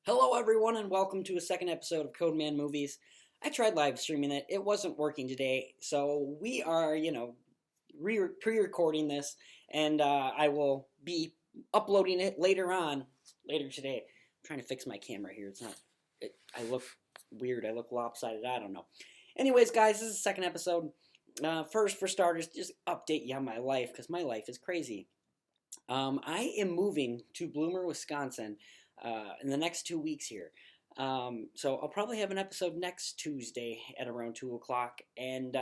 Hello, everyone, and welcome to a second episode of Codeman Movies. I tried live streaming it. It wasn't working today, so we are, pre-recording this, and I will be uploading it later today. I'm trying to fix my camera here. I look weird. I look lopsided. I don't know. Anyways, guys, this is the second episode. First, for starters, just update you on my life, because my life is crazy. I am moving to Bloomer, Wisconsin in the next 2 weeks here. So I'll probably have an episode next Tuesday at around 2 o'clock. And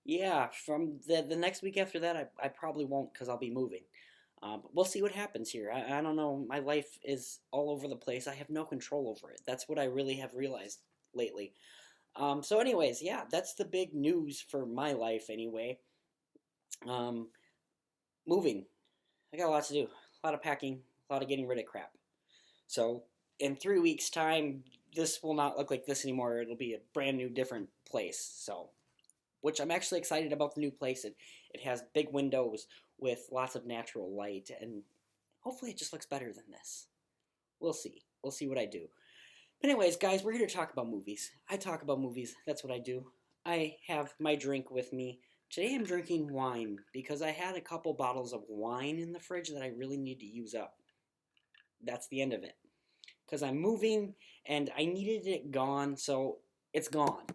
yeah, from the next week after that, I probably won't because I'll be moving. But we'll see what happens here. I don't know. My life is all over the place. I have no control over it. That's what I really have realized lately. So anyways, yeah, that's the big news for my life anyway. Um, Moving. I got a lot to do. A lot of packing, a lot of getting rid of crap. So in 3 weeks' time, this will not look like this anymore. It'll be a brand new, different place. So, which I'm actually excited about the new place. It has big windows with lots of natural light, and hopefully it just looks better than this. We'll see. We'll see what I do. But anyways, guys, we're here to talk about movies. I talk about movies. That's what I do. I have my drink with me. Today I'm drinking wine because I had a couple bottles of wine in the fridge that I really need to use up. That's the end of it. Because I'm moving and I needed it gone, so it's gone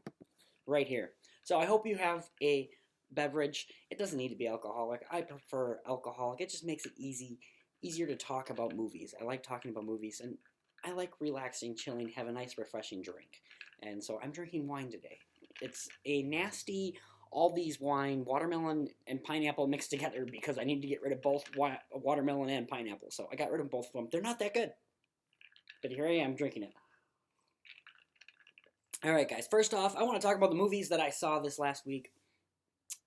right here. So I hope you have a beverage. It doesn't need to be alcoholic. I prefer alcoholic. It just makes it easier to talk about movies. I like talking about movies, and I like relaxing, chilling, have a nice, refreshing drink. And so I'm drinking wine today. It's a nasty, all these wine, watermelon and pineapple mixed together because I need to get rid of both watermelon and pineapple. So I got rid of both of them. They're not that good. But here I am drinking it. Alright, guys. First off, I want to talk about the movies that I saw this last week.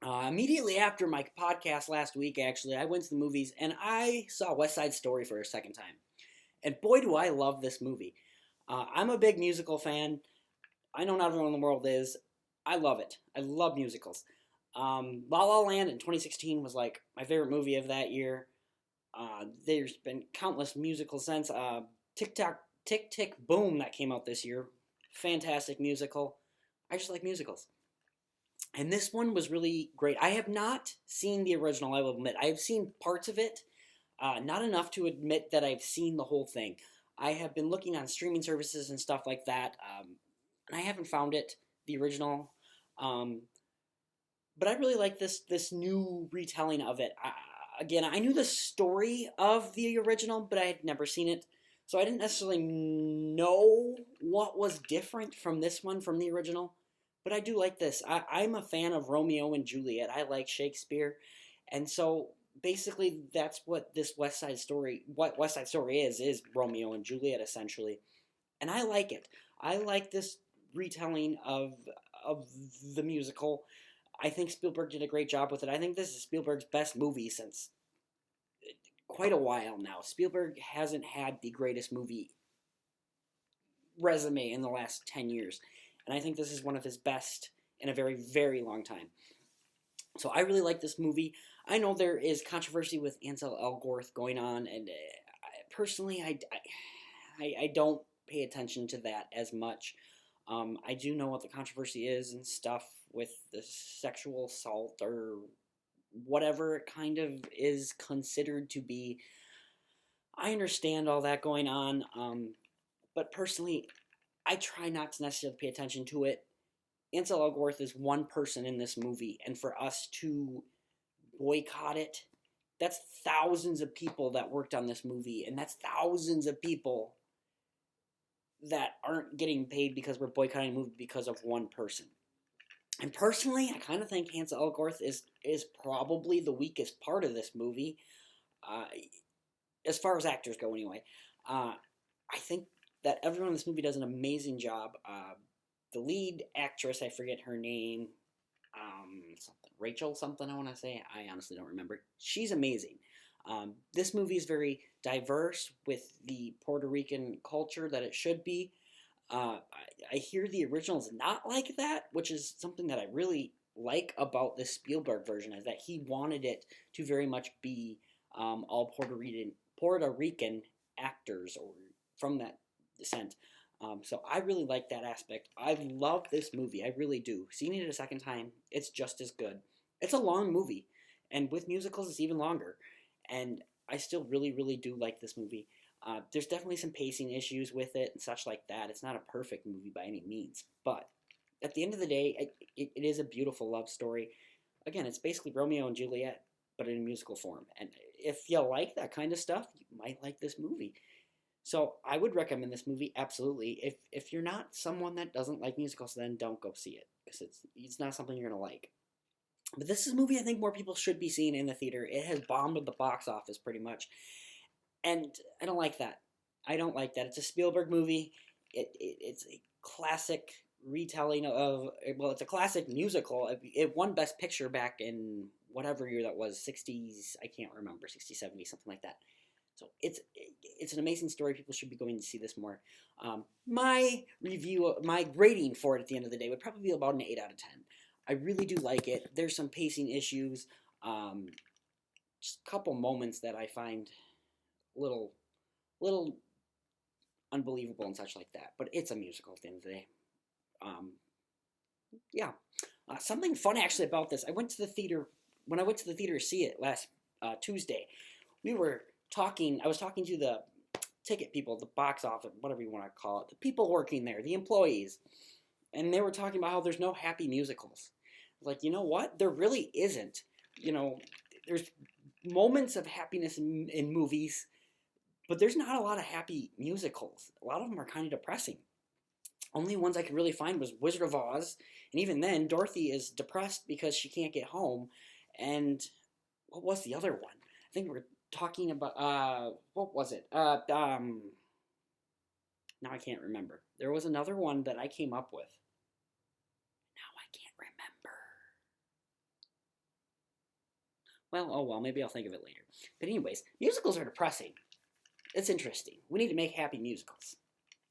Immediately after my podcast last week, actually, I went to the movies and I saw West Side Story for a second time. And boy, do I love this movie. I'm a big musical fan. I know not everyone in the world is. I love it. I love musicals. La La Land in 2016 was like my favorite movie of that year. There's been countless musicals since. Tick Tick Boom that came out this year. Fantastic musical. I just like musicals. And this one was really great. I have not seen the original, I will admit. I have seen parts of it. Not enough to admit that I've seen the whole thing. I have been looking on streaming services and stuff like that, and I haven't found it, the original. But I really like this new retelling of it. Again, I knew the story of the original, but I had never seen it, so I didn't necessarily know what was different from this one, from the original. But I do like this. I'm a fan of Romeo and Juliet. I like Shakespeare, and so basically that's what this what West Side Story is Romeo and Juliet essentially, and I like it. I like this retelling of the musical. I think Spielberg did a great job with it. I think this is Spielberg's best movie since quite a while now. Spielberg hasn't had the greatest movie resume in the last 10 years, and I think this is one of his best in a very, very long time. So I really like this movie. I know there is controversy with Ansel Elgort going on, and personally, I don't pay attention to that as much. I do know what the controversy is and stuff with the sexual assault or whatever it kind of is considered to be. I understand all that going on, but personally, I try not to necessarily pay attention to it. Ansel Elgort is one person in this movie, and for us to boycott it, that's thousands of people that worked on this movie, and that's thousands of people that aren't getting paid because we're boycotting a movie because of one person. And personally, I kind of think Ansel Elgort is probably the weakest part of this movie, as far as actors go anyway. I think that everyone in this movie does an amazing job. The lead actress, I forget her name, Rachel something I want to say. I honestly don't remember. She's amazing. This movie is very diverse with the Puerto Rican culture that it should be. I hear the original is not like that, which is something that I really like about this Spielberg version, is that he wanted it to very much be all Puerto Rican actors or from that descent. So I really like that aspect. I love this movie. I really do. Seeing it a second time, it's just as good. It's a long movie, and with musicals, it's even longer. And I still really, really do like this movie. There's definitely some pacing issues with it and such like that. It's not a perfect movie by any means, but at the end of the day, it is a beautiful love story. Again, it's basically Romeo and Juliet, but in a musical form. And if you like that kind of stuff, you might like this movie. So I would recommend this movie absolutely. If you're not someone that doesn't like musicals, then don't go see it because it's not something you're gonna like. But this is a movie I think more people should be seeing in the theater. It has bombed at the box office pretty much, and I don't like that. I don't like that. It's a Spielberg movie. It's a classic retelling of, well, it's a classic musical. It won Best Picture back in whatever year that was, 60s, I can't remember, 60, 70, something like that. So it's an amazing story. People should be going to see this more. My rating for it at the end of the day would probably be about an 8 out of 10. I really do like it. There's some pacing issues, just a couple moments that I find little unbelievable and such like that. But it's a musical at the end of the day. Yeah. Something fun actually about this. I went to the theater to see it last Tuesday. I was talking to the ticket people, the box office, whatever you want to call it, the people working there, the employees, and they were talking about how there's no happy musicals. Like, you know what? There really isn't. There's moments of happiness in movies, but there's not a lot of happy musicals. A lot of them are kind of depressing. Only ones I could really find was Wizard of Oz, and even then, Dorothy is depressed because she can't get home. And what was the other one? I think we're talking about, what was it? Now I can't remember. There was another one that I came up with. Now I can't remember. Well, oh well, maybe I'll think of it later. But anyways, musicals are depressing. It's interesting. We need to make happy musicals.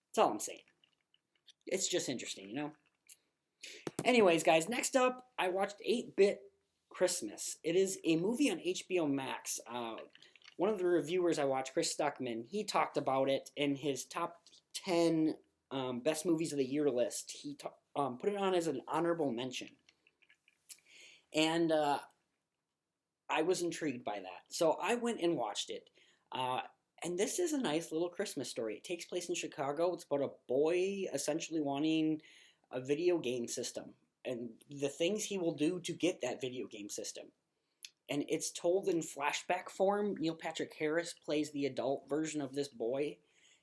That's all I'm saying. It's just interesting, Anyways, guys, next up, I watched 8-Bit Christmas. It is a movie on HBO Max. One of the reviewers I watched, Chris Stuckman, he talked about it in his top 10 best movies of the year list. He put it on as an honorable mention. And I was intrigued by that. So I went and watched it. And this is a nice little Christmas story. It takes place in Chicago. It's about a boy essentially wanting a video game system and the things he will do to get that video game system. And it's told in flashback form. Neil Patrick Harris plays the adult version of this boy,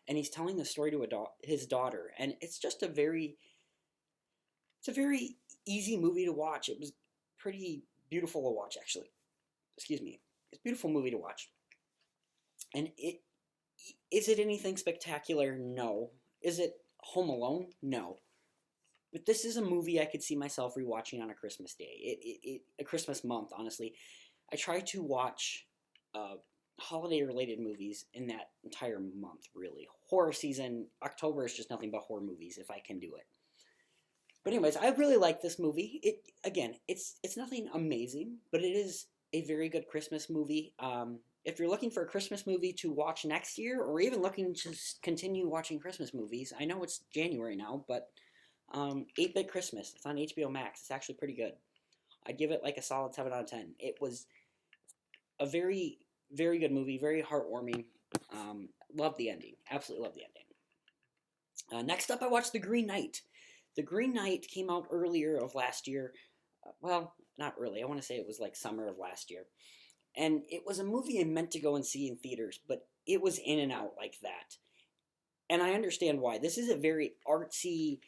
and he's telling the story to his daughter. And it's just a very easy movie to watch. It was pretty beautiful to watch, actually. Excuse me. It's a beautiful movie to watch. And is it anything spectacular? No. Is it Home Alone? No. But this is a movie I could see myself rewatching on a Christmas day. A Christmas month, honestly. I try to watch holiday-related movies in that entire month, really. Horror season, October is just nothing but horror movies, if I can do it. But anyways, I really like this movie. It's nothing amazing, but it is a very good Christmas movie. If you're looking for a Christmas movie to watch next year, or even looking to continue watching Christmas movies, I know it's January now, but 8-Bit Christmas, it's on HBO Max. It's actually pretty good. I'd give it like a solid 7 out of 10. It was a very, very good movie, very heartwarming. Love the ending. Absolutely love the ending. Next up, I watched The Green Knight. The Green Knight came out earlier of last year. Well, not early. I want to say it was like summer of last year. And it was a movie I meant to go and see in theaters, but it was in and out like that. And I understand why. This is a very artsy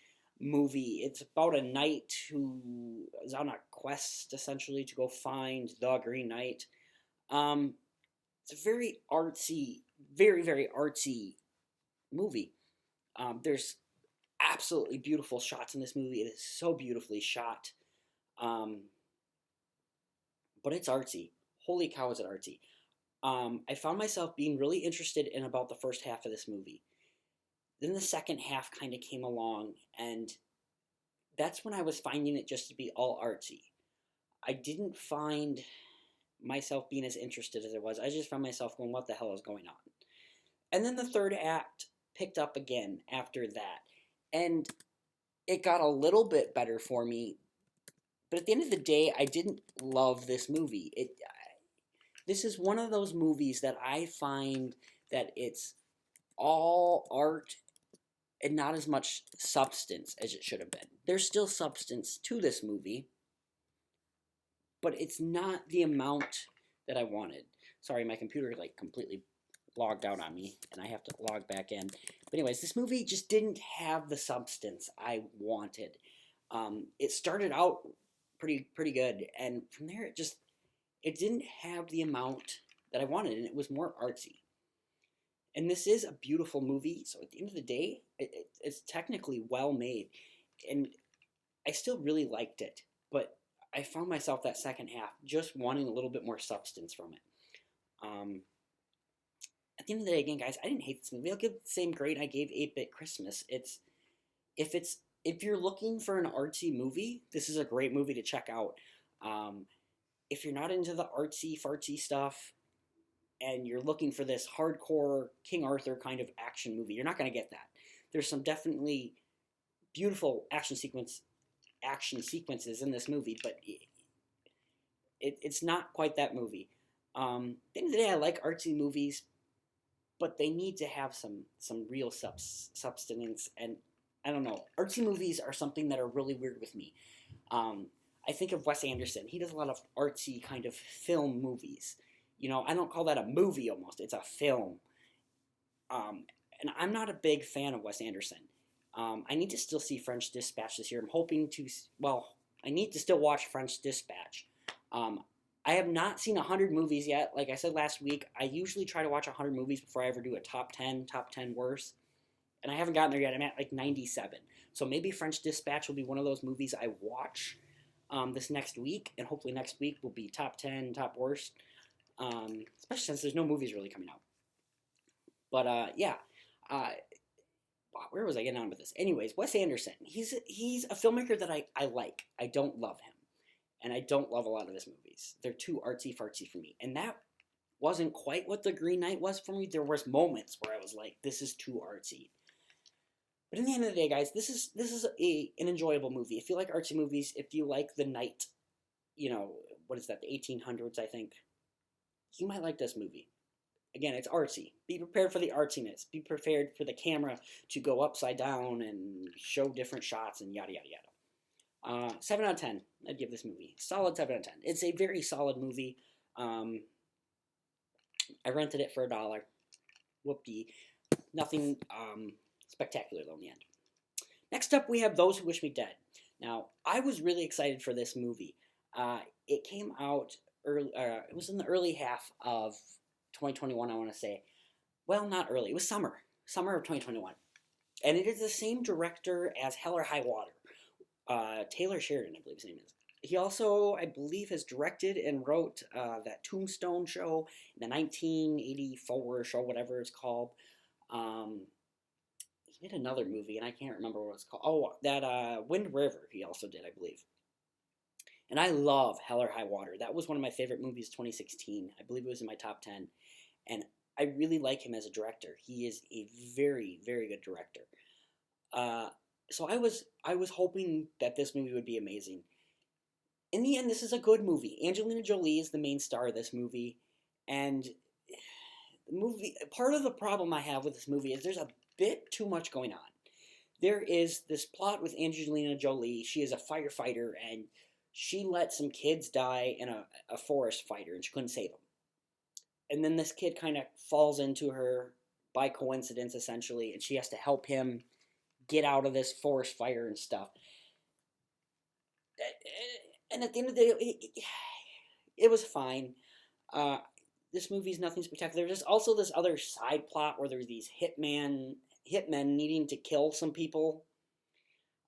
movie. It's about a knight who is on a quest, essentially, to go find the Green Knight. It's a very artsy, very, very artsy movie. There's absolutely beautiful shots in this movie. It is so beautifully shot. But it's artsy. Holy cow, is it artsy. I found myself being really interested in about the first half of this movie. Then the second half kind of came along, and that's when I was finding it just to be all artsy. I didn't find myself being as interested as I was. I just found myself going, what the hell is going on? And then the third act picked up again after that. And it got a little bit better for me. But at the end of the day, I didn't love this movie. This is one of those movies that I find that it's all art and not as much substance as it should have been. There's still substance to this movie, but it's not the amount that I wanted. Sorry, my computer like completely logged out on me, and I have to log back in. But anyways, this movie just didn't have the substance I wanted. It started out pretty good, and from there it didn't have the amount that I wanted, and it was more artsy. And this is a beautiful movie, so at the end of the day, it's technically well made, and I still really liked it, but I found myself that second half just wanting a little bit more substance from it. At the end of the day, again, guys, I didn't hate this movie. I'll give it the same grade I gave 8-Bit Christmas. If you're looking for an artsy movie, this is a great movie to check out. If you're not into the artsy fartsy stuff, and you're looking for this hardcore King Arthur kind of action movie, you're not going to get that. There's some definitely beautiful action sequences in this movie, but it's not quite that movie. At the end of the day, I like artsy movies, but they need to have some real substance, and I don't know. Artsy movies are something that are really weird with me. I think of Wes Anderson. He does a lot of artsy kind of film movies. I don't call that a movie almost. It's a film. And I'm not a big fan of Wes Anderson. I need to still see French Dispatch this year. I'm hoping to, I need to still watch French Dispatch. I have not seen 100 movies yet. Like I said last week, I usually try to watch 100 movies before I ever do a top 10 worst. And I haven't gotten there yet. I'm at like 97. So maybe French Dispatch will be one of those movies I watch this next week. And hopefully next week will be top 10, top worst. Especially since there's no movies really coming out. But, yeah. Where was I getting on with this? Anyways, Wes Anderson. He's a filmmaker that I like. I don't love him. And I don't love a lot of his movies. They're too artsy-fartsy for me. And that wasn't quite what The Green Knight was for me. There was moments where I was like, this is too artsy. But in the end of the day, guys, this is an enjoyable movie. If you like artsy movies, if you like the night, what is that, the 1800s, I think, you might like this movie. Again, it's artsy. Be prepared for the artsiness. Be prepared for the camera to go upside down and show different shots and yada, yada, yada. 7 out of 10, I'd give this movie. Solid 7 out of 10. It's a very solid movie. I rented it for $1. Whoop-dee. Nothing spectacular, though, in the end. Next up, we have Those Who Wish Me Dead. Now, I was really excited for this movie. It came out early. It was in the early half of 2021, I want to say. Well, not early. It was summer of 2021. And it is the same director as Hell or High Water. Taylor Sheridan, I believe his name is. He also, I believe, has directed and wrote that Tombstone show, the 1984 show, whatever it's called. He did another movie, and I can't remember what it's called. Oh, that Wind River he also did, I believe. And I love Hell or High Water. That was one of my favorite movies, 2016. I believe it was in my top 10. And I really like him as a director. He is a very, very good director. So I was hoping that this movie would be amazing. In the end, this is a good movie. Angelina Jolie is the main star of this movie, and part of the problem I have with this movie is there's a bit too much going on. There is this plot with Angelina Jolie. She is a firefighter, and she let some kids die in a forest fire, and she couldn't save them. And then this kid kind of falls into her by coincidence, essentially, and she has to help him get out of this forest fire and stuff. And at the end of the day, it was fine. This movie's nothing spectacular. There's also this other side plot where there's these hitmen needing to kill some people.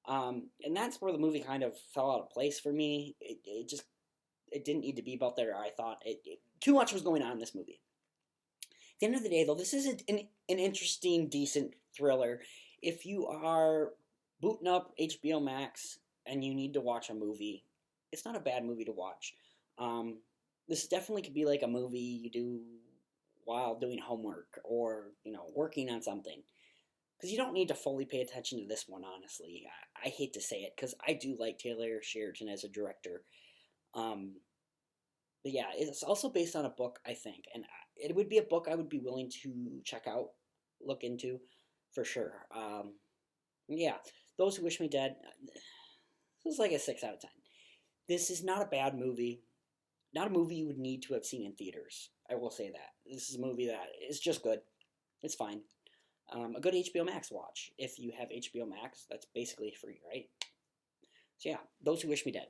And that's where the movie kind of fell out of place for me. It didn't need to be about there. I thought too much was going on in this movie. At the end of the day, though, this is an interesting, decent thriller. If you are booting up HBO Max and you need to watch a movie, it's not a bad movie to watch. This definitely could be like a movie you do while doing homework or, working on something. because you don't need to fully pay attention to this one, honestly. I hate to say it, because I do like Taylor Sheridan as a director. Um, but yeah, it's also based on a book, I think, and it would be a book I would be willing to check out, look into, for sure. Yeah, Those Who Wish Me Dead. This is like a 6 out of 10. This is not a bad movie. Not a movie you would need to have seen in theaters. I will say that. This is a movie that is just good. It's fine. A good HBO Max watch. If you have HBO Max, that's basically free, right? So yeah, Those Who Wish Me Dead.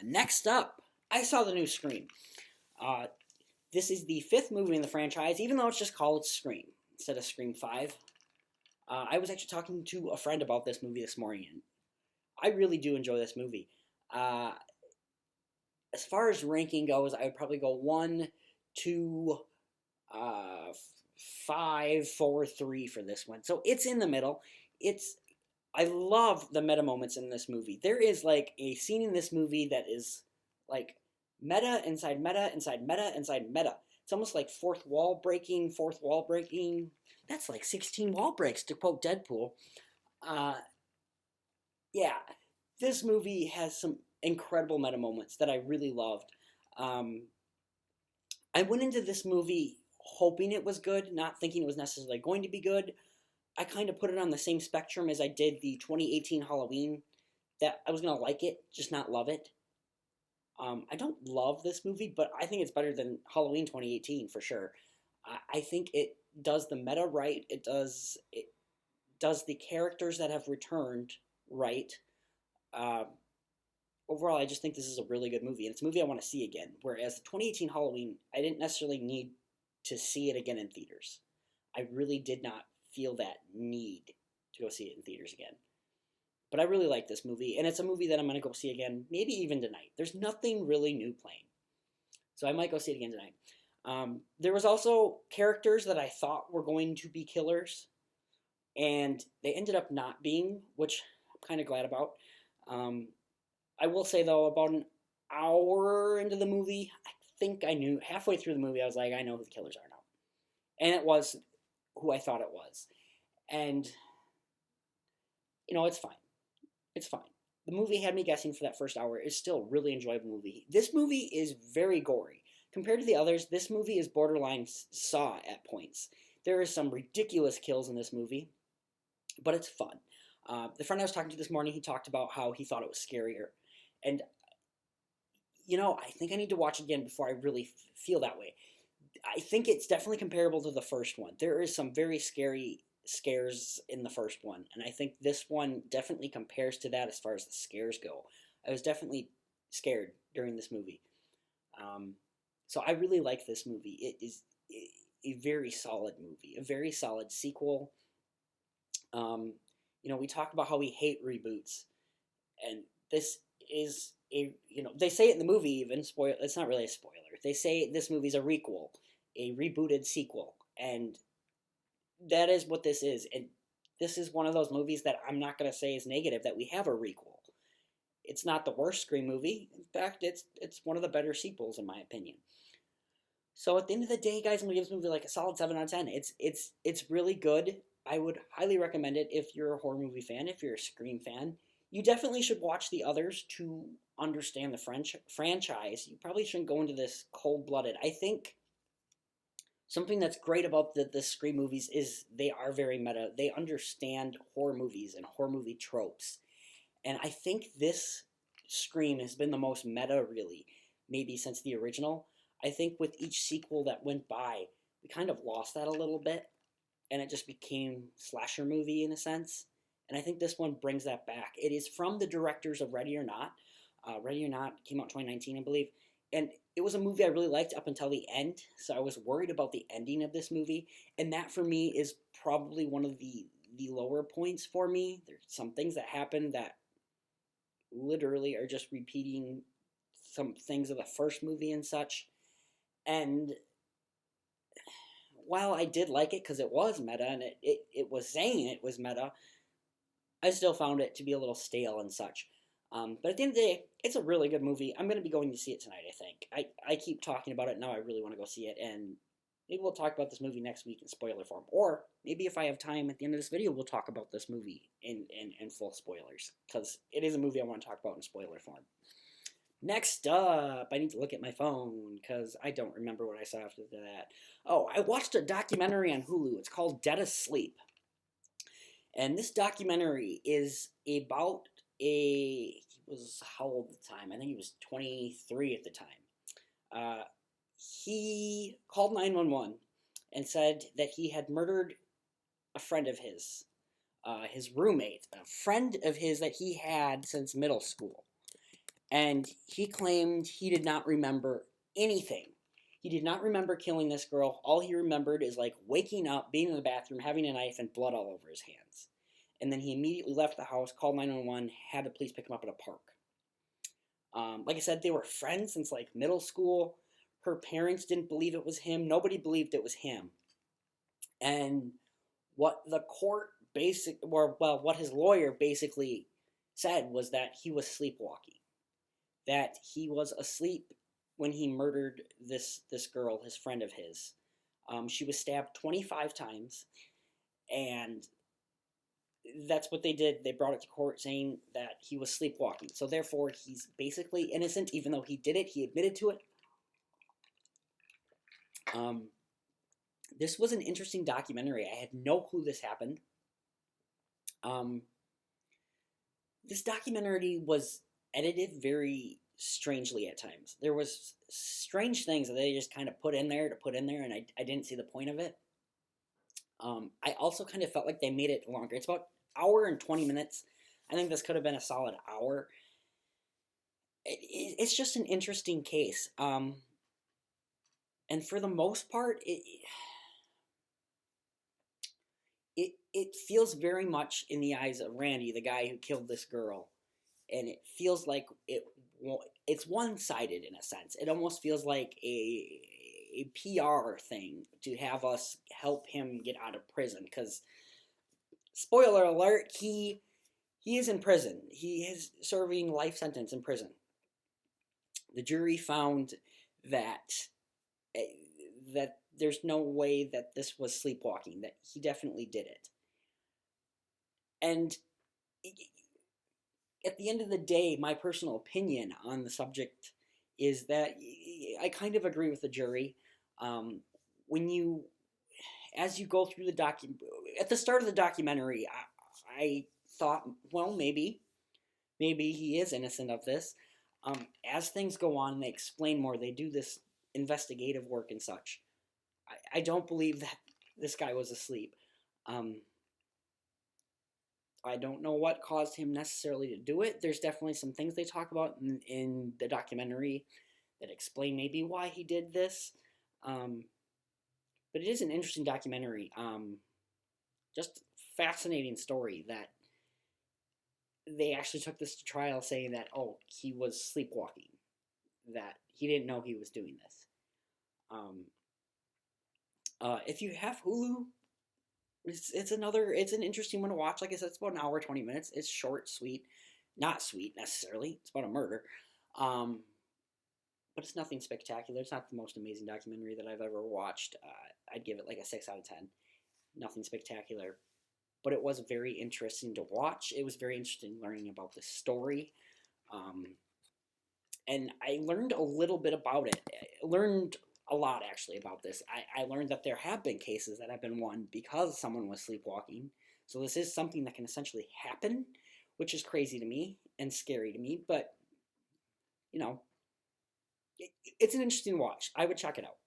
Next up, I saw the new Scream. This is the 5th movie in the franchise, even though it's just called Scream instead of Scream 5. I was actually talking to a friend about this movie this morning, and I really do enjoy this movie. As far as ranking goes, I would probably go 1, 2, 5, 4, 3 for this one. So it's in the middle. I love the meta moments in this movie. There is like a scene in this movie that is like meta inside meta inside meta inside meta. It's almost like fourth wall breaking. That's like 16 wall breaks, to quote Deadpool. Yeah, this movie has some incredible meta moments that I really loved. I went into this movie hoping it was good, not thinking it was necessarily going to be good. I kind of put it on the same spectrum as I did the 2018 Halloween, that I was going to like it, just not love it. I don't love this movie, but I think it's better than Halloween 2018 for sure. I think it does the meta right. It does the characters that have returned right. Overall, I just think this is a really good movie, and it's a movie I want to see again. Whereas the 2018 Halloween, I didn't necessarily need to see it again in theaters. I really did not feel that need to go see it in theaters again. But I really like this movie, and it's a movie that I'm going to go see again, maybe even tonight. There's nothing really new playing, so I might go see it again tonight. There was also characters that I thought were going to be killers, and they ended up not being, which I'm kind of glad about. I will say, though, about an hour into the movie, I think I knew, halfway through the movie, I was like, I know who the killers are now. And it was who I thought it was. And, it's fine. It's fine. The movie had me guessing for that first hour. It's still a really enjoyable movie. This movie is very gory. Compared to the others, this movie is borderline Saw at points. There is some ridiculous kills in this movie, but it's fun. The friend I was talking to this morning, he talked about how he thought it was scarier. And, I think I need to watch it again before I really feel that way. I think it's definitely comparable to the first one. There is some very scary scares in the first one, and I think this one definitely compares to that as far as the scares go. I was definitely scared during this movie. So I really like this movie. It is a very solid movie, a very solid sequel. We talked about how we hate reboots, and this is they say it in the movie even, it's not really a spoiler. They say this movie's a requel, a rebooted sequel, and that is what this is. And this is one of those movies that I'm not going to say is negative that we have a requel. It's not the worst Scream movie. In fact, it's one of the better sequels in my opinion. So at the end of the day, guys, I'm going to give this movie like a solid 7 out of 10. It's really good. I would highly recommend it if you're a horror movie fan, if you're a Scream fan. You definitely should watch the others to understand the franchise. You probably shouldn't go into this cold-blooded. I think something that's great about the Scream movies is they are very meta. They understand horror movies and horror movie tropes. And I think this Scream has been the most meta, really, maybe since the original. I think with each sequel that went by, we kind of lost that a little bit, and it just became slasher movie in a sense. And I think this one brings that back. It is from the directors of Ready or Not. Ready or Not came out 2019, I believe. And it was a movie I really liked up until the end, so I was worried about the ending of this movie. And that, for me, is probably one of the lower points for me. There's some things that happen that literally are just repeating some things of the first movie and such. And while I did like it because it was meta and it was saying it was meta, I still found it to be a little stale and such. But at the end of the day, it's a really good movie. I'm going to be going to see it tonight, I think. I keep talking about it now. I really want to go see it, and maybe we'll talk about this movie next week in spoiler form. Or maybe if I have time at the end of this video, we'll talk about this movie in full spoilers. Because it is a movie I want to talk about in spoiler form. Next up, I need to look at my phone because I don't remember what I saw after that. Oh, I watched a documentary on Hulu. It's called Dead Asleep. And this documentary is about he was how old at the time? I think he was 23 at the time. He called 911 and said that he had murdered a friend of his roommate, a friend of his that he had since middle school. And he claimed he did not remember anything. He did not remember killing this girl. All he remembered is like waking up, being in the bathroom, having a knife, and blood all over his hands. And then he immediately left the house, called 911, had the police pick him up at a park. Like I said, they were friends since like middle school. Her parents didn't believe it was him. Nobody believed it was him. And what the court what his lawyer basically said was that he was sleepwalking. That he was asleep when he murdered this girl, his friend of his. She was stabbed 25 times, and that's what they did. They brought it to court saying that he was sleepwalking. So therefore, he's basically innocent, even though he did it. He admitted to it. This was an interesting documentary. I had no clue this happened. This documentary was edited very strangely at times. There was strange things that they just kind of put in there, and I didn't see the point of it. I also kind of felt like they made it longer. It's about an hour and 20 minutes. I think this could have been a solid hour. It's just an interesting case. And for the most part, it feels very much in the eyes of Randy, the guy who killed this girl. And it feels like it's one-sided in a sense. It almost feels like a PR thing to have us help him get out of prison. Because, spoiler alert, he is in prison. He is serving life sentence in prison. The jury found that there's no way that this was sleepwalking, that he definitely did it. And at the end of the day, my personal opinion on the subject is that I kind of agree with the jury. As you go through at the start of the documentary, I thought, well, maybe he is innocent of this. As things go on and they explain more, they do this investigative work and such. I don't believe that this guy was asleep. I don't know what caused him necessarily to do it. There's definitely some things they talk about in the documentary that explain maybe why he did this. But it is an interesting documentary. Just fascinating story that they actually took this to trial saying that, oh, he was sleepwalking. That he didn't know he was doing this. If you have Hulu, it's an interesting one to watch. Like I said, it's about an hour, 20 minutes. It's short, sweet. Not sweet, necessarily. It's about a murder. But it's nothing spectacular. It's not the most amazing documentary that I've ever watched. I'd give it like a 6 out of 10. Nothing spectacular. But it was very interesting to watch. It was very interesting learning about the story. And I learned a little bit about it. I learned a lot, actually, about this. I learned that there have been cases that have been won because someone was sleepwalking. So this is something that can essentially happen, which is crazy to me and scary to me. But, you know, it's an interesting watch. I would check it out.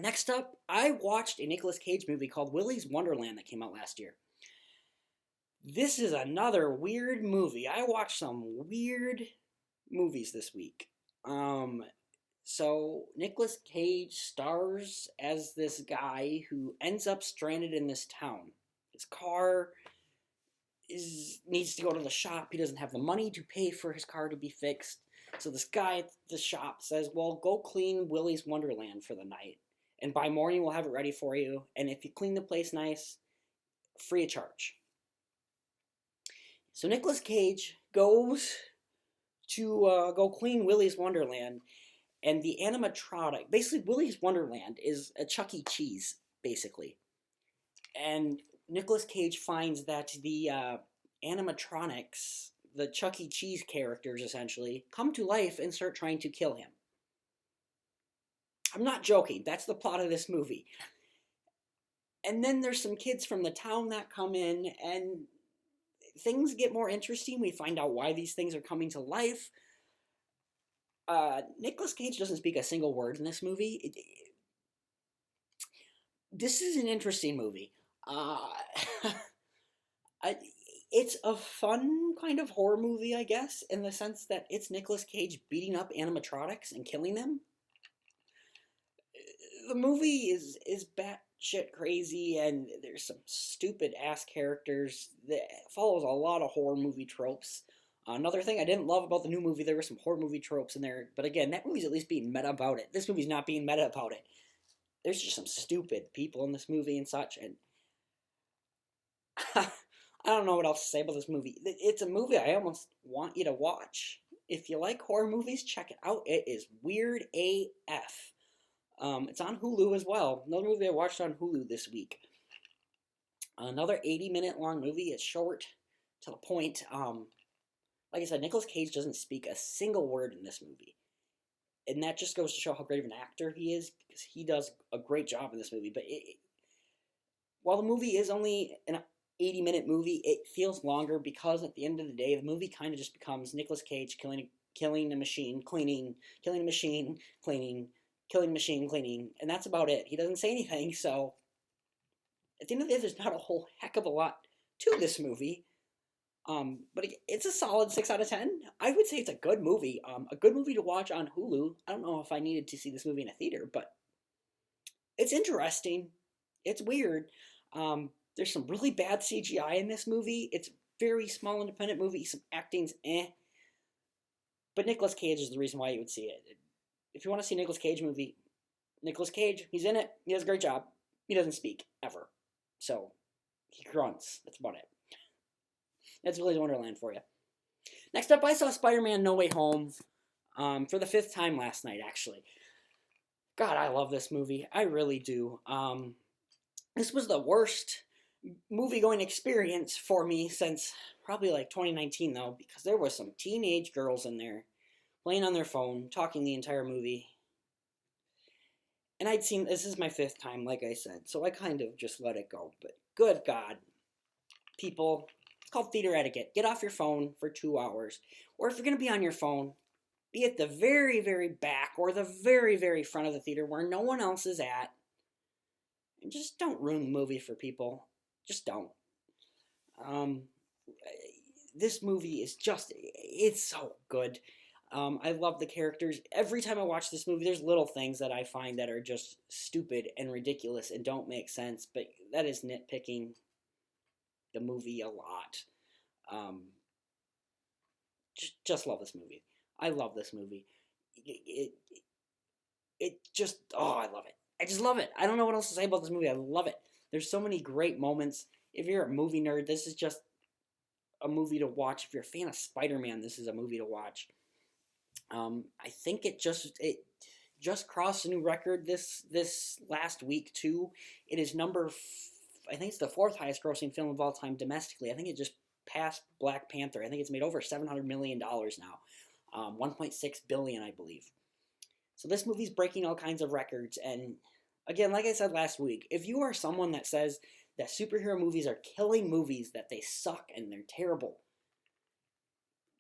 Next up, I watched a Nicolas Cage movie called Willy's Wonderland that came out last year. This is another weird movie. I watched some weird movies this week. So Nicolas Cage stars as this guy who ends up stranded in this town. His car needs to go to the shop. He doesn't have the money to pay for his car to be fixed. So this guy at the shop says, well, go clean Willy's Wonderland for the night. And by morning, we'll have it ready for you. And if you clean the place nice, free of charge. So Nicolas Cage goes to go clean Willy's Wonderland. And the animatronic, basically Willy's Wonderland is a Chuck E. Cheese, basically. And Nicolas Cage finds that the animatronics, the Chuck E. Cheese characters essentially, come to life and start trying to kill him. I'm not joking. That's the plot of this movie. And then there's some kids from the town that come in, and things get more interesting. We find out why these things are coming to life. Nicolas Cage doesn't speak a single word in this movie. This is an interesting movie. It's a fun kind of horror movie, I guess, in the sense that it's Nicolas Cage beating up animatronics and killing them. The movie is batshit crazy, and there's some stupid ass characters that follows a lot of horror movie tropes. Another thing I didn't love about the new movie, there were some horror movie tropes in there, but again, that movie's at least being meta about it. This movie's not being meta about it. There's just some stupid people in this movie and such, and I don't know what else to say about this movie. It's a movie I almost want you to watch. If you like horror movies, check it out. It is weird AF. It's on Hulu as well. Another movie I watched on Hulu this week. Another 80-minute long movie. It's short, to the point. Like I said, Nicolas Cage doesn't speak a single word in this movie. And that just goes to show how great of an actor he is, because he does a great job in this movie. But while the movie is only an 80-minute movie, it feels longer because at the end of the day, the movie kind of just becomes Nicolas Cage killing a machine, cleaning, killing a machine, cleaning, killing machine, cleaning, and that's about it. He doesn't say anything, so at the end of the day, there's not a whole heck of a lot to this movie. But it's a solid 6 out of 10. I would say it's a good movie. A good movie to watch on Hulu. I don't know if I needed to see this movie in a theater, but it's interesting. It's weird. There's some really bad CGI in this movie. It's a very small independent movie. Some acting's But Nicolas Cage is the reason why you would see it. If you want to see a Nicolas Cage movie, Nicolas Cage, he's in it. He does a great job. He doesn't speak, ever. So, he grunts. That's about it. That's Willy's Wonderland for you. Next up, I saw Spider-Man No Way Home for the 5th time last night, actually. God, I love this movie. I really do. This was the worst movie-going experience for me since probably like 2019, though, because there was some teenage girls in there playing on their phone, talking the entire movie. And this is my 5th time, like I said, so I kind of just let it go. But good God, people... It's called theater etiquette. Get off your phone for 2 hours. Or if you're going to be on your phone, be at the very, very back or the very, very front of the theater where no one else is at. And just don't ruin the movie for people. Just don't. This movie is it's so good. I love the characters. Every time I watch this movie, there's little things that I find that are just stupid and ridiculous and don't make sense. But that is nitpicking the movie a lot. Just love this movie. I love this movie. It just, I love it. I just love it. I don't know what else to say about this movie. I love it. There's so many great moments. If you're a movie nerd, this is just a movie to watch. If you're a fan of Spider-Man, this is a movie to watch. I think it just crossed a new record this last week too. It is I think it's the 4th highest grossing film of all time domestically. I think it just passed Black Panther. I think it's made over $700 million now. 1.6 billion, I believe. So this movie's breaking all kinds of records. And again, like I said last week, if you are someone that says that superhero movies are killing movies, that they suck and they're terrible,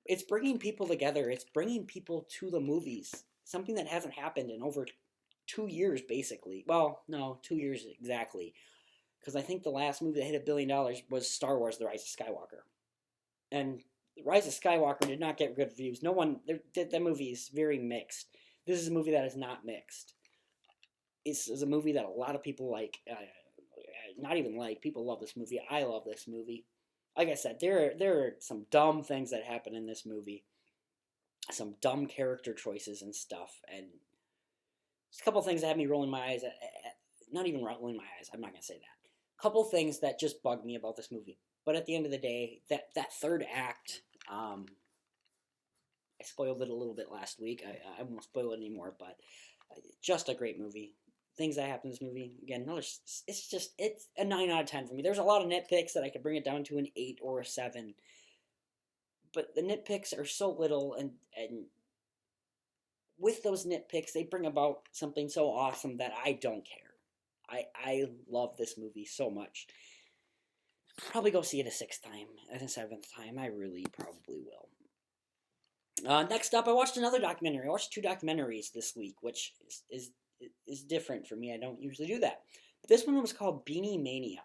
it's bringing people together. It's bringing people to the movies. Something that hasn't happened in over 2 years, basically. Well, no, 2 years exactly. Because I think the last movie that hit $1 billion was Star Wars: The Rise of Skywalker. And The Rise of Skywalker did not get good reviews. That movie is very mixed. This is a movie that is not mixed. It's a movie that a lot of people like. Not even like. People love this movie. I love this movie. Like I said, there are some dumb things that happen in this movie. Some dumb character choices and stuff. And just a couple things that had me rolling my eyes. Not even rolling my eyes. I'm not going to say that. Couple things that just bug me about this movie. But at the end of the day, that 3rd act, I spoiled it a little bit last week. I won't spoil it anymore, but just a great movie. Things that happen in this movie, again, it's a 9 out of 10 for me. There's a lot of nitpicks that I could bring it down to an 8 or a 7, but the nitpicks are so little, and with those nitpicks, they bring about something so awesome that I don't care. I love this movie so much. Probably go see it a 6th time, and a 7th time. I really probably will. Next up, I watched another documentary. I watched 2 documentaries this week, which is different for me. I don't usually do that. But this one was called Beanie Mania.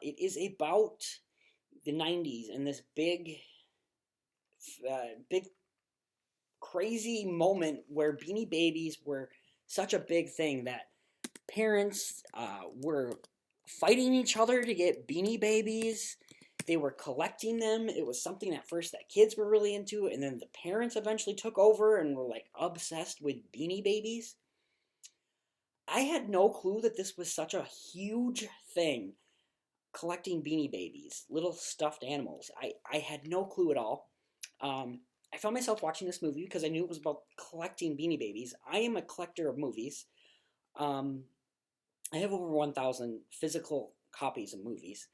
It is about the 90s and this big crazy moment where Beanie Babies were such a big thing that parents were fighting each other to get Beanie Babies. They were collecting them. It was something at first that kids were really into, and then the parents eventually took over and were like obsessed with Beanie Babies. I had no clue that this was such a huge thing, collecting Beanie Babies, little stuffed animals. I had no clue at all. I found myself watching this movie because I knew it was about collecting Beanie Babies. I am a collector of movies. I have over 1,000 physical copies of movies.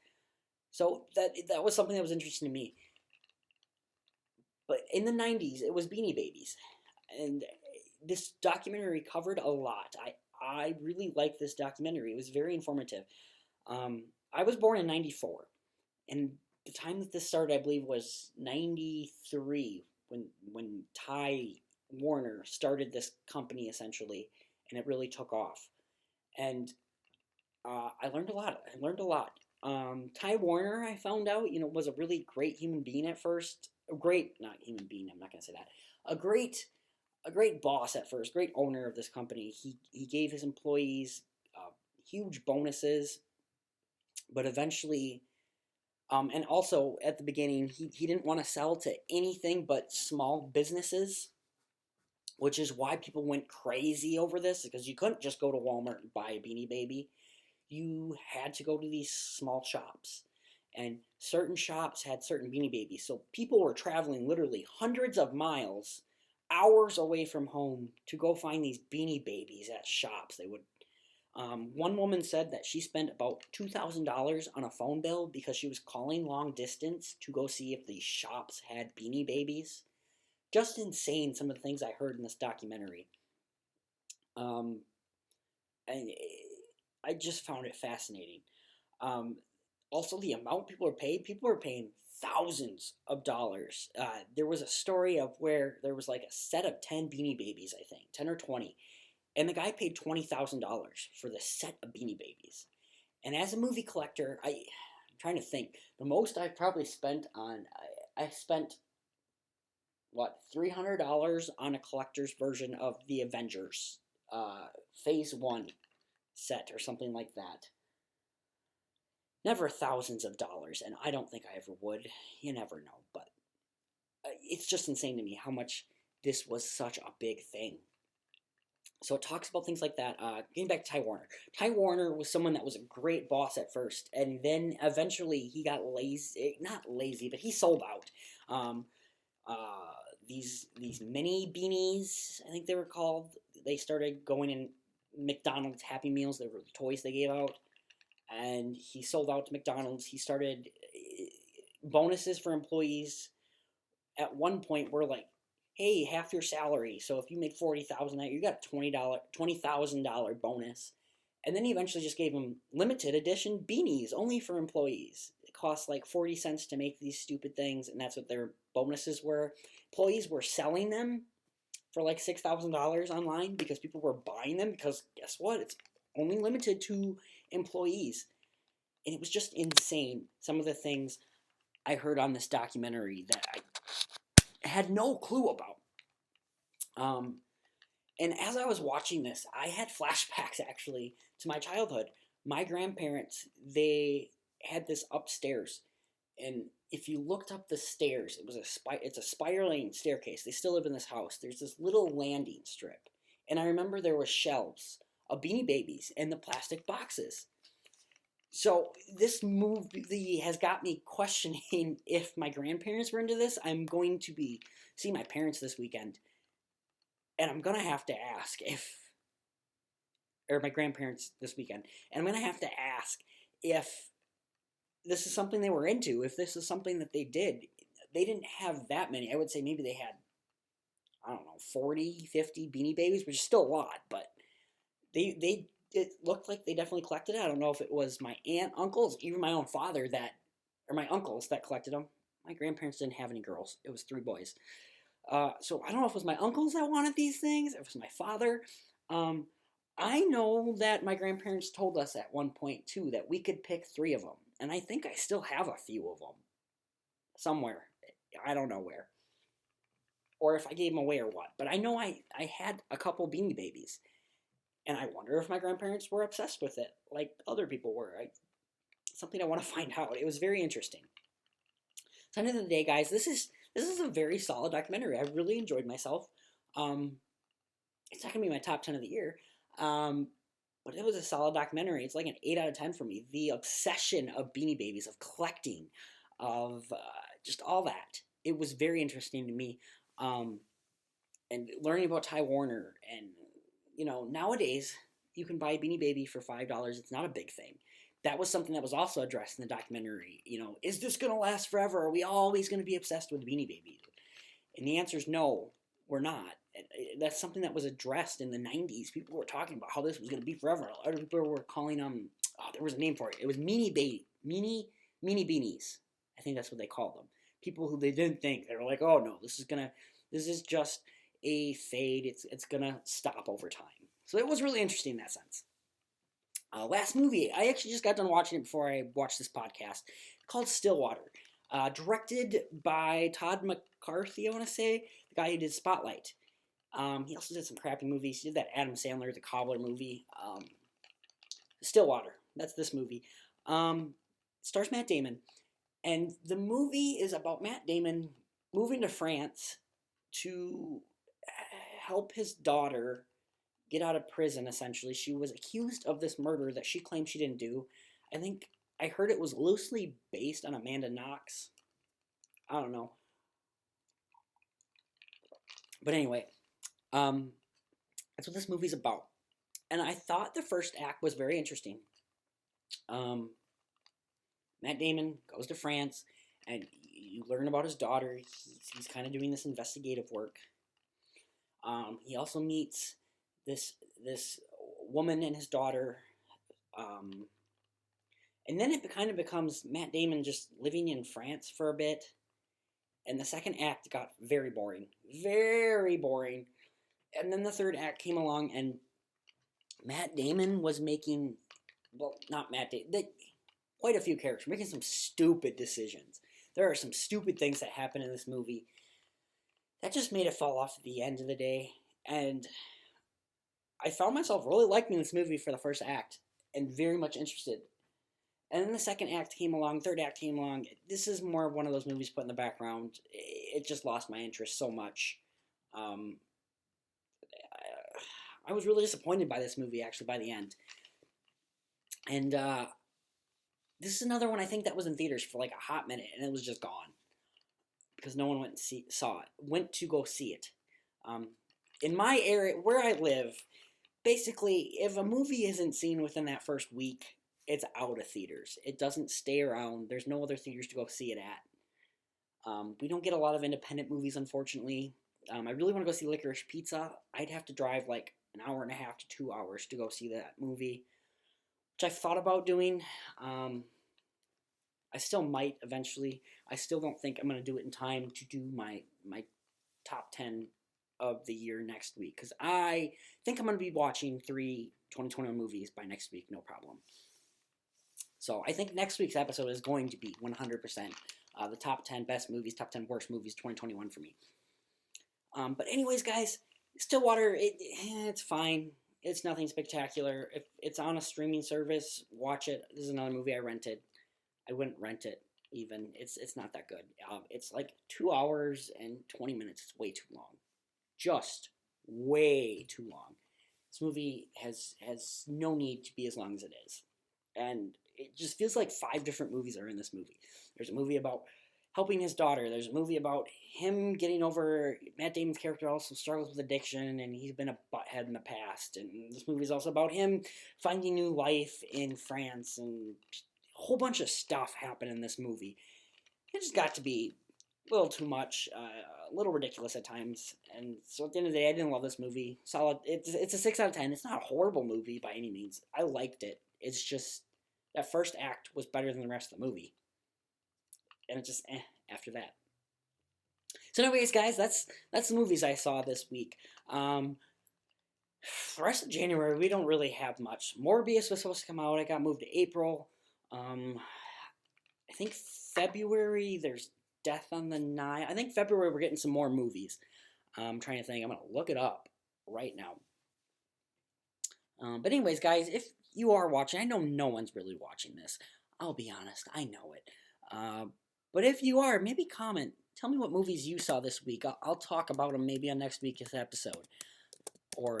So that was something that was interesting to me. But in the 90s, it was Beanie Babies. And this documentary covered a lot. I really liked this documentary. It was very informative. I was born in 94. And the time that this started, I believe, was 93, when Ty Warner started this company, essentially. And it really took off. And I learned a lot. Ty Warner, I found out, was a really great human being at first. Not human being, I'm not going to say that. A great boss at first, great owner of this company. He gave his employees huge bonuses, but eventually, and also at the beginning, he didn't want to sell to anything but small businesses, which is why people went crazy over this, because you couldn't just go to Walmart and buy a Beanie Baby. You had to go to these small shops, and certain shops had certain Beanie Babies. So people were traveling literally hundreds of miles, hours away from home, to go find these Beanie Babies at shops. They would. One woman said that she spent about $2,000 on a phone bill because she was calling long distance to go see if these shops had Beanie Babies. Just insane, some of the things I heard in this documentary. And I just found it fascinating. Also, the amount people were paying thousands of dollars. There was a story of where there was like a set of 10 Beanie Babies, I think, 10 or 20. And the guy paid $20,000 for the set of Beanie Babies. And as a movie collector, I'm trying to think. The most I've probably spent on, I spent, $300 on a collector's version of the Avengers, Phase 1 set or something like that. Never thousands of dollars, and I don't think I ever would. You never know, but it's just insane to me how much this was such a big thing. So it talks about things like that. Getting back to Ty Warner. Ty Warner was someone that was a great boss at first, and then eventually he got lazy. Not lazy, but he sold out. These mini beanies, I think they were called. They started going in McDonald's Happy Meals. They were the toys they gave out. And he sold out to McDonald's. He started bonuses for employees. At one point, were like, hey, half your salary. So if you make $40,000, you got a $20,000 bonus. And then he eventually just gave them limited edition beanies, only for employees. It cost like 40 cents to make these stupid things, and that's what their bonuses were. Employees were selling them for like $6,000 online because people were buying them, because guess what? It's only limited to employees. And it was just insane, some of the things I heard on this documentary that I had no clue about. And as I was watching this, I had flashbacks actually to my childhood. My grandparents, they had this upstairs, and if you looked up the stairs, it's a spiraling staircase. They still live in this house. There's this little landing strip, and I remember there were shelves of Beanie Babies in the plastic boxes. So this movie has got me questioning if my grandparents were into this. I'm going to be see my parents this weekend, and I'm gonna have to ask or my grandparents this weekend, and I'm gonna have to ask if this is something they were into, if this is something that they did. They didn't have that many. I would say maybe they had, I don't know, 40, 50 Beanie Babies, which is still a lot, but it looked like they definitely collected it. I don't know if it was my aunt, uncles, even my own father or my uncles that collected them. My grandparents didn't have any girls. It was 3 boys. So I don't know if it was my uncles that wanted these things, if it was my father. I know that my grandparents told us at one point, too, that we could pick 3 of them. And I think I still have a few of them. Somewhere. I don't know where. Or if I gave them away or what. But I know I had a couple Beanie Babies. And I wonder if my grandparents were obsessed with it, like other people were. Something I want to find out. It was very interesting. So at the end of the day, guys, this is a very solid documentary. I really enjoyed myself. It's not going to be my top 10 of the year. But it was a solid documentary. It's like an 8 out of 10 for me. The obsession of Beanie Babies, of collecting, of just all that. It was very interesting to me. And learning about Ty Warner. And, nowadays, you can buy a Beanie Baby for $5. It's not a big thing. That was something that was also addressed in the documentary. Is this going to last forever? Are we always going to be obsessed with Beanie Babies? And the answer is no, we're not. That's something that was addressed in the 90s. People were talking about how this was going to be forever. Other people were calling them, there was a name for it. It was mini beanies. I think that's what they called them. People who they didn't think. They were like, oh no, this is just a fade. It's going to stop over time. So it was really interesting in that sense. Last movie, I actually just got done watching it before I watched this podcast, called Stillwater. Directed by Todd McCarthy, I want to say, the guy who did Spotlight. He also did some crappy movies. He did that Adam Sandler, the Cobbler movie. Stillwater, that's this movie. Stars Matt Damon. And the movie is about Matt Damon moving to France to help his daughter get out of prison, essentially. She was accused of this murder that she claimed she didn't do. I heard it was loosely based on Amanda Knox. I don't know. But anyway, that's what this movie's about. And I thought the first act was very interesting. Matt Damon goes to France, and you learn about his daughter. He's kind of doing this investigative work. He also meets this woman and his daughter. And then it kind of becomes Matt Damon just living in France for a bit. And the second act got very boring. Very boring. And then the third act came along, and Matt Damon was making, well, not Matt Damon, quite a few characters, making some stupid decisions. There are some stupid things that happen in this movie that just made it fall off at the end of the day. And I found myself really liking this movie for the first act and very much interested. And then the second act came along, third act came along. This is more one of those movies put in the background. It just lost my interest so much. I was really disappointed by this movie, actually, by the end. And this is another one I think that was in theaters for like a hot minute, and it was just gone. Because no one went to go see it. In my area, where I live, basically, if a movie isn't seen within that first week, it's out of theaters. It doesn't stay around. There's no other theaters to go see it at. We don't get a lot of independent movies, unfortunately. I really want to go see Licorice Pizza. I'd have to drive like an hour and a half to 2 hours to go see that movie, which I thought about doing. I still might eventually. I still don't think I'm going to do it in time to do my top 10 of the year next week, because I think I'm going to be watching 3 2021 movies by next week, no problem. So I think next week's episode is going to be 100% the top 10 best movies, top 10 worst movies 2021 for me. But anyways, guys, Stillwater, it's fine. It's nothing spectacular. If it's on a streaming service, watch it. This is another movie I rented. I wouldn't rent it even. It's not that good. It's like 2 hours and 20 minutes. It's way too long. Just way too long. This movie has no need to be as long as it is. And it just feels like 5 different movies are in this movie. There's a movie about helping his daughter. There's a movie about him getting over. Matt Damon's character also struggles with addiction, and he's been a butthead in the past. And this movie is also about him finding new life in France, and a whole bunch of stuff happened in this movie. It just got to be a little too much, a little ridiculous at times. And so at the end of the day, I didn't love this movie. Solid. It's a 6 out of 10. It's not a horrible movie by any means. I liked it. It's just that first act was better than the rest of the movie. And it just after that. So anyways, guys, that's the movies I saw this week. The rest of January, we don't really have much. Morbius was supposed to come out. It got moved to April. I think February, there's Death on the Nile. I think February we're getting some more movies. I'm trying to think. I'm going to look it up right now. But anyways, guys, if you are watching, I know no one's really watching this. I'll be honest. I know it. But if you are, maybe comment. Tell me what movies you saw this week. I'll talk about them maybe on next week's episode. Or,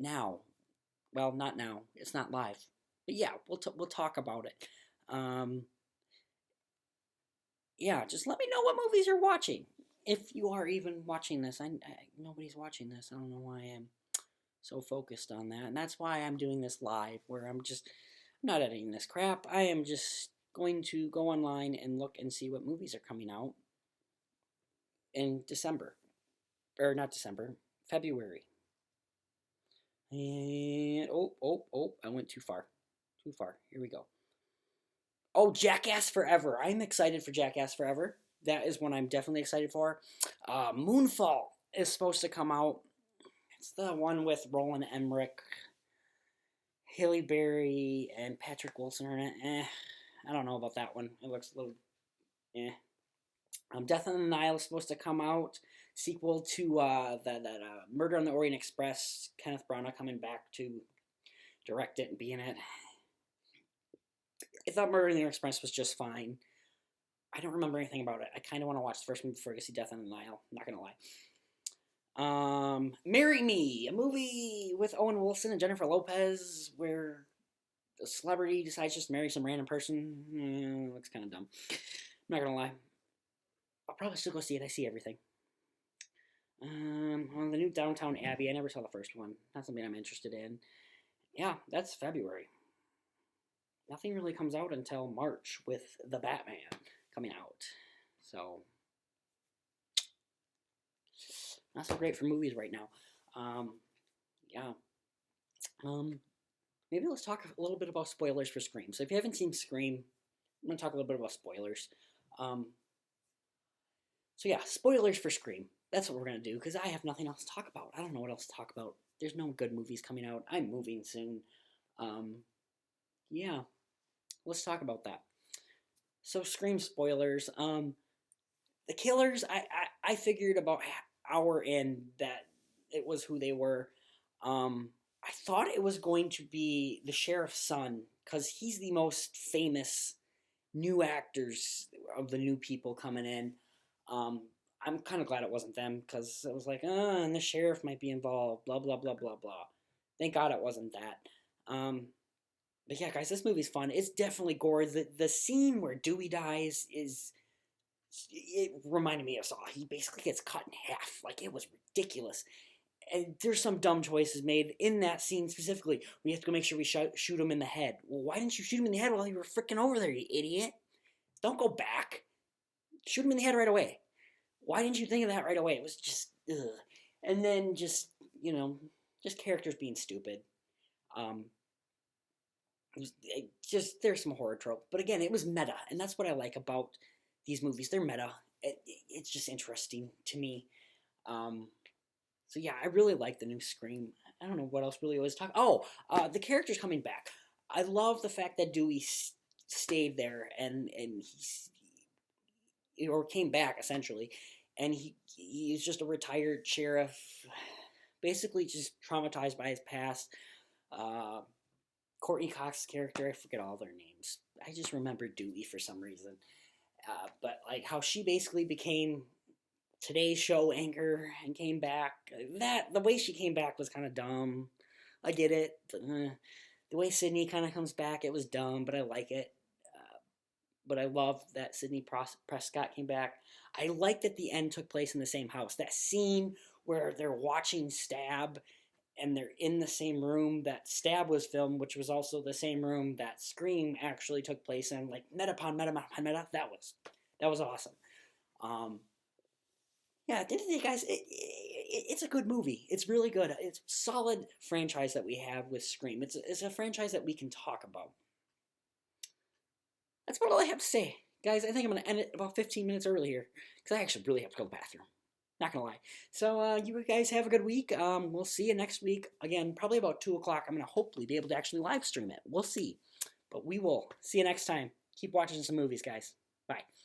now. Well, not now. It's not live. But yeah, we'll talk about it. Yeah, just let me know what movies you're watching. If you are even watching this. Nobody's watching this. I don't know why I am so focused on that. And that's why I'm doing this live, where I'm not editing this crap. I am just going to go online and look and see what movies are coming out in December. Or not December, February. And, I went too far. Too far. Here we go. Oh, Jackass Forever. I'm excited for Jackass Forever. That is one I'm definitely excited for. Moonfall is supposed to come out. It's the one with Roland Emmerich, Halle Berry, and Patrick Wilson are in it. I don't know about that one. It looks a little Death on the Nile is supposed to come out. Sequel to that Murder on the Orient Express. Kenneth Branagh coming back to direct it and be in it. I thought Murder on the Orient Express was just fine. I don't remember anything about it. I kind of want to watch the first movie before I see Death on the Nile. I'm not going to lie. Marry Me, a movie with Owen Wilson and Jennifer Lopez where a celebrity decides just to marry some random person. Looks kind of dumb. I'm not going to lie. I'll probably still go see it. I see everything. The new Downtown Abbey. I never saw the first one. Not something I'm interested in. Yeah, that's February. Nothing really comes out until March with The Batman coming out. So, not so great for movies right now. Yeah. Maybe let's talk a little bit about spoilers for Scream. So if you haven't seen Scream, I'm going to talk a little bit about spoilers. So yeah, spoilers for Scream. That's what we're going to do, because I have nothing else to talk about. I don't know what else to talk about. There's no good movies coming out. I'm moving soon. Yeah. Let's talk about that. So, Scream spoilers. The killers, I figured about hour in that it was who they were. I thought it was going to be the sheriff's son, because he's the most famous new actors of the new people coming in. I'm kind of glad it wasn't them, because it was like, and the sheriff might be involved, blah, blah, blah, blah, blah. Thank God it wasn't that. But yeah, guys, this movie's fun. It's definitely gore. The scene where Dewey dies it reminded me of Saw. He basically gets cut in half. Like, it was ridiculous. And there's some dumb choices made in that scene specifically. We have to go make sure we shoot him in the head. Well, why didn't you shoot him in the head while you were freaking over there, you idiot? Don't go back. Shoot him in the head right away. Why didn't you think of that right away? It was just, ugh. And then just characters being stupid. There's some horror trope. But again, it was meta. And that's what I like about these movies. They're meta. It's just interesting to me. So yeah, I really like the new Scream. I don't know what else really was talking. The character's coming back. I love the fact that Dewey stayed there and or came back essentially, and he's just a retired sheriff, basically just traumatized by his past. Courtney Cox's character, I forget all their names. I just remember Dewey for some reason. But like how she basically became Today's Show anchor and came back. The way she came back was kind of dumb. I get it. But, the way Sydney kind of comes back, it was dumb, but I like it. but I love that Sidney Prescott came back. I like that the end took place in the same house. That scene where they're watching Stab and they're in the same room that Stab was filmed, which was also the same room that Scream actually took place in. Like meta upon meta upon meta. That was awesome. Um, yeah, at the end of the day, guys, it's a good movie. It's really good. It's a solid franchise that we have with Scream. It's a franchise that we can talk about. That's about all I have to say. Guys, I think I'm going to end it about 15 minutes early here because I actually really have to go to the bathroom. Not going to lie. So you guys have a good week. We'll see you next week. Again, probably about 2 o'clock. I'm going to hopefully be able to actually live stream it. We'll see. But we will. See you next time. Keep watching some movies, guys. Bye.